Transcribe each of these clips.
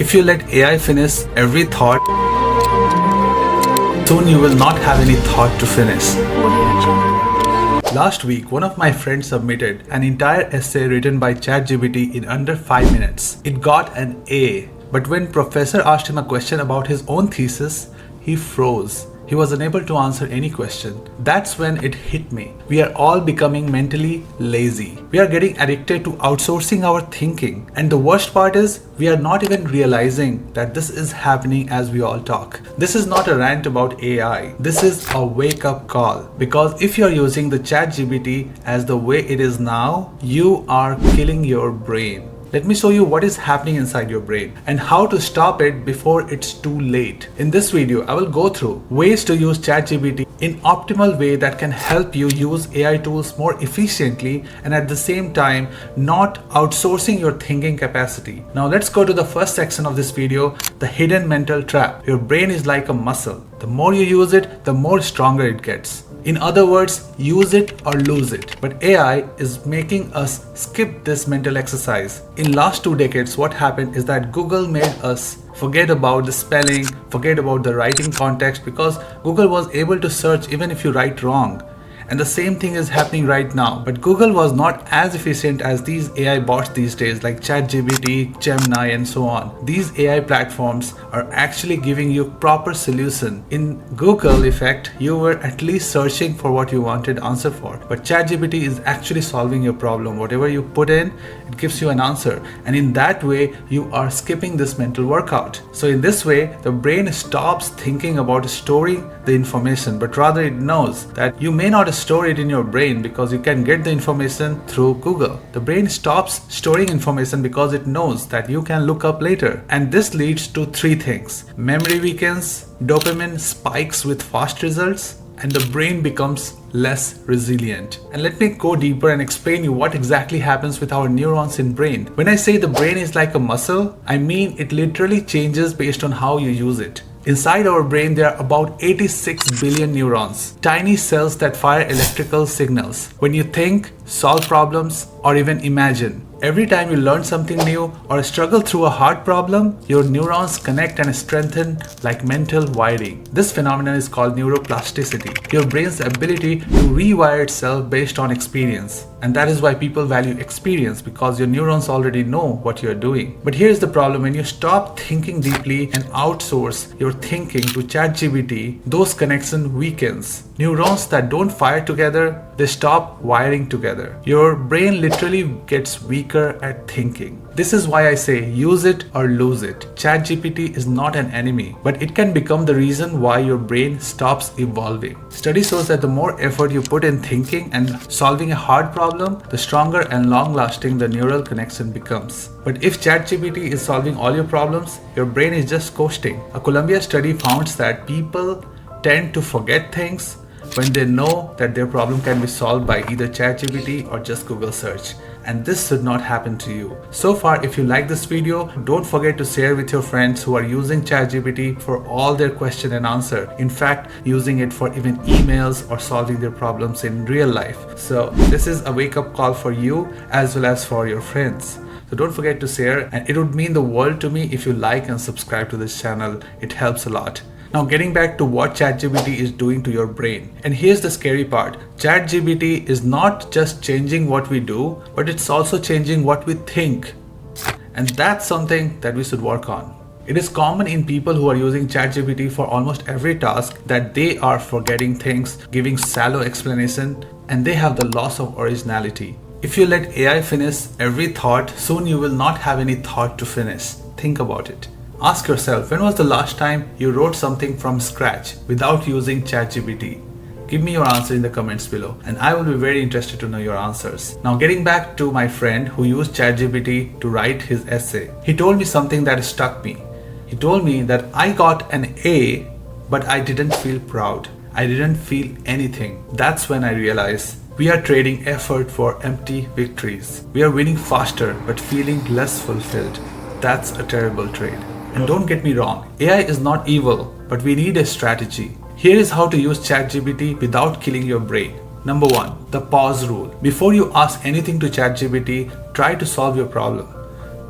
If you let AI finish every thought, soon you will not have any thought to finish. Last week, one of my friends submitted an entire essay written by ChatGPT in under 5 minutes. It got an A, but when professor asked him a question about his own thesis, he froze. He was unable to answer any question. That's when it hit me. We are all becoming mentally lazy. We are getting addicted to outsourcing our thinking. And the worst part is, we are not even realizing that this is happening as we all talk. This is not a rant about AI. This is a wake-up call. Because if you're using the ChatGPT as the way it is now, you are killing your brain. Let me show you what is happening inside your brain and how to stop it before it's too late. In this video, I will go through ways to use ChatGPT in optimal way that can help you use AI tools more efficiently and at the same time not outsourcing your thinking capacity. Now let's go to the first section of this video, the hidden mental trap. Your brain is like a muscle. The more you use it, the more stronger it gets. In other words, use it or lose it. But AI is making us skip this mental exercise. In last 2 decades, what happened is that Google made us forget about the spelling, forget about the writing context, because Google was able to search even if you write wrong. And the same thing is happening right now. But Google was not as efficient as these AI bots these days like ChatGPT, Gemini and so on. These AI platforms are actually giving you proper solution. In Google effect, you were at least searching for what you wanted answer for. But ChatGPT is actually solving your problem. Whatever you put in, it gives you an answer. And in that way, you are skipping this mental workout. So in this way, the brain stops thinking about storing the information, but rather it knows that you may not store it in your brain because you can get the information through Google. The brain stops storing information because it knows that you can look up later. And this leads to 3 things. Memory weakens, dopamine spikes with fast results, and the brain becomes less resilient. And let me go deeper and explain you what exactly happens with our neurons in brain. When I say the brain is like a muscle, I mean it literally changes based on how you use it. Inside our brain, there are about 86 billion neurons, tiny cells that fire electrical signals when you think, solve problems, or even imagine. Every time you learn something new or struggle through a hard problem, your neurons connect and strengthen like mental wiring. This phenomenon is called neuroplasticity, your brain's ability to rewire itself based on experience. And that is why people value experience, because your neurons already know what you're doing. But here's the problem: when you stop thinking deeply and outsource your thinking to ChatGPT, those connections weakens. Neurons that don't fire together, they stop wiring together. Your brain literally gets weaker at thinking. This is why I say use it or lose it. ChatGPT is not an enemy, but it can become the reason why your brain stops evolving. Study shows that the more effort you put in thinking and solving a hard problem, the stronger and long-lasting the neural connection becomes. But if ChatGPT is solving all your problems, your brain is just coasting. A Columbia study found that people tend to forget things when they know that their problem can be solved by either ChatGPT or just Google search. And this should not happen to you. So far, if you like this video, don't forget to share with your friends who are using ChatGPT for all their question and answer. In fact, using it for even emails or solving their problems in real life. So this is a wake-up call for you as well as for your friends. So don't forget to share, and it would mean the world to me if you like and subscribe to this channel. It helps a lot. Now getting back to what ChatGPT is doing to your brain. And here's the scary part. ChatGPT is not just changing what we do, but it's also changing what we think. And that's something that we should work on. It is common in people who are using ChatGPT for almost every task that they are forgetting things, giving shallow explanation, and they have the loss of originality. If you let AI finish every thought, soon you will not have any thought to finish. Think about it. Ask yourself, when was the last time you wrote something from scratch without using ChatGPT? Give me your answer in the comments below, and I will be very interested to know your answers. Now getting back to my friend who used ChatGPT to write his essay. He told me something that struck me. He told me that I got an A, but I didn't feel proud. I didn't feel anything. That's when I realized we are trading effort for empty victories. We are winning faster, but feeling less fulfilled. That's a terrible trade. And don't get me wrong, AI is not evil, but we need a strategy. Here is how to use ChatGPT without killing your brain. Number 1, the pause rule. Before you ask anything to ChatGPT, try to solve your problem.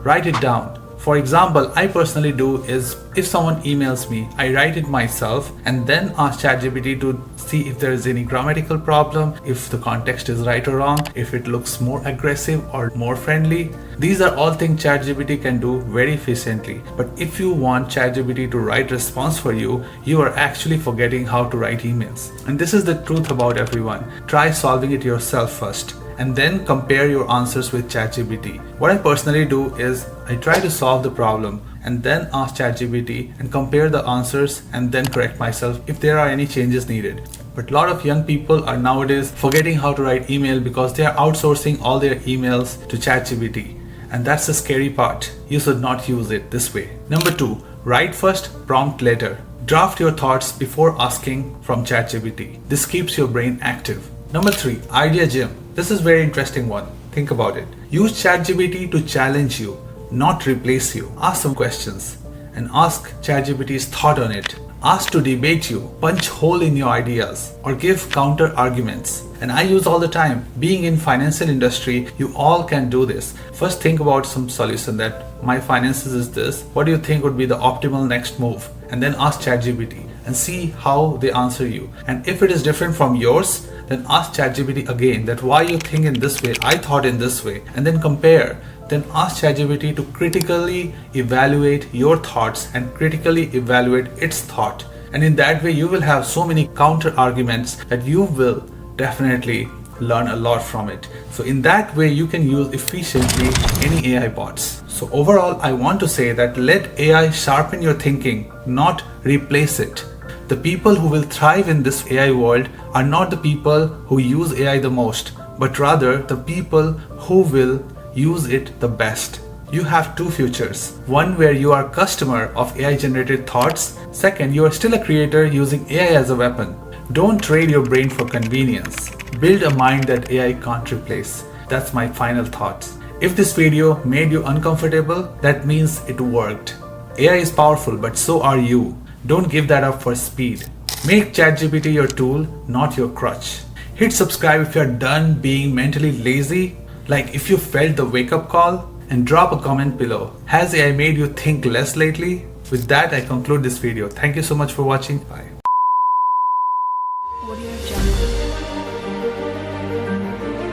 Write it down. For example, I personally do is if someone emails me, I write it myself and then ask ChatGPT to see if there is any grammatical problem, if the context is right or wrong, if it looks more aggressive or more friendly. These are all things ChatGPT can do very efficiently. But if you want ChatGPT to write response for you, you are actually forgetting how to write emails. And this is the truth about everyone. Try solving it yourself first, and then compare your answers with ChatGPT. What I personally do is I try to solve the problem and then ask ChatGPT and compare the answers and then correct myself if there are any changes needed. But a lot of young people are nowadays forgetting how to write email because they are outsourcing all their emails to ChatGPT. And that's the scary part. You should not use it this way. Number 2, write first, prompt later. Draft your thoughts before asking from ChatGPT. This keeps your brain active. Number 3, idea gym. This is very interesting one. Think about it. Use ChatGPT to challenge you, not replace you. Ask some questions and ask ChatGPT's thought on it. Ask to debate you, punch hole in your ideas, or give counter arguments. And I use all the time. Being in financial industry, you all can do this. First think about some solution that my finances is this. What do you think would be the optimal next move? And then ask ChatGPT and see how they answer you. And if it is different from yours, then ask ChatGPT again that why you think in this way, I thought in this way, and then compare. Then ask ChatGPT to critically evaluate your thoughts and critically evaluate its thought. And in that way, you will have so many counter arguments that you will definitely learn a lot from it. So in that way, you can use efficiently any AI bots. So overall, I want to say that let AI sharpen your thinking, not replace it. The people who will thrive in this AI world are not the people who use AI the most, but rather the people who will use it the best. You have two futures. One where you are a customer of AI generated thoughts. Second, you are still a creator using AI as a weapon. Don't trade your brain for convenience. Build a mind that AI can't replace. That's my final thoughts. If this video made you uncomfortable, that means it worked. AI is powerful, but so are you. Don't give that up for speed. Make ChatGPT your tool, not your crutch. Hit subscribe if you're done being mentally lazy, like if you felt the wake-up call, and drop a comment below. Has AI made you think less lately? With that, I conclude this video. Thank you so much for watching. Bye.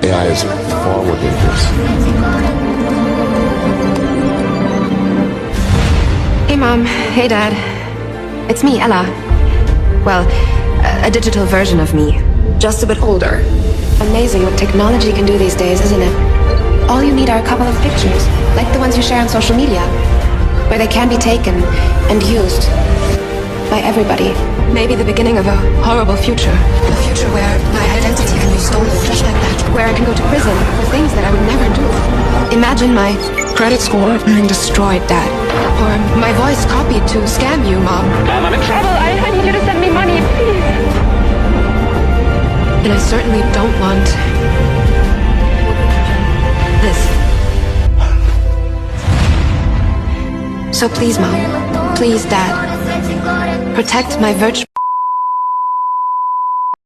AI is far more dangerous. Hey Mom, hey Dad. It's me, Ella. Well, a digital version of me. Just a bit older. Amazing what technology can do these days, isn't it? All you need are a couple of pictures, like the ones you share on social media, where they can be taken and used by everybody. Maybe the beginning of a horrible future. A future where my identity can be stolen just like that. Where I can go to prison for things that I would never do. Imagine my credit score being destroyed, Dad. Or my voice copied to scam you, Mom. Mom, I'm in trouble. I need you to send me money, please. And I certainly don't want this. So please, Mom. Please, Dad. Protect my virtual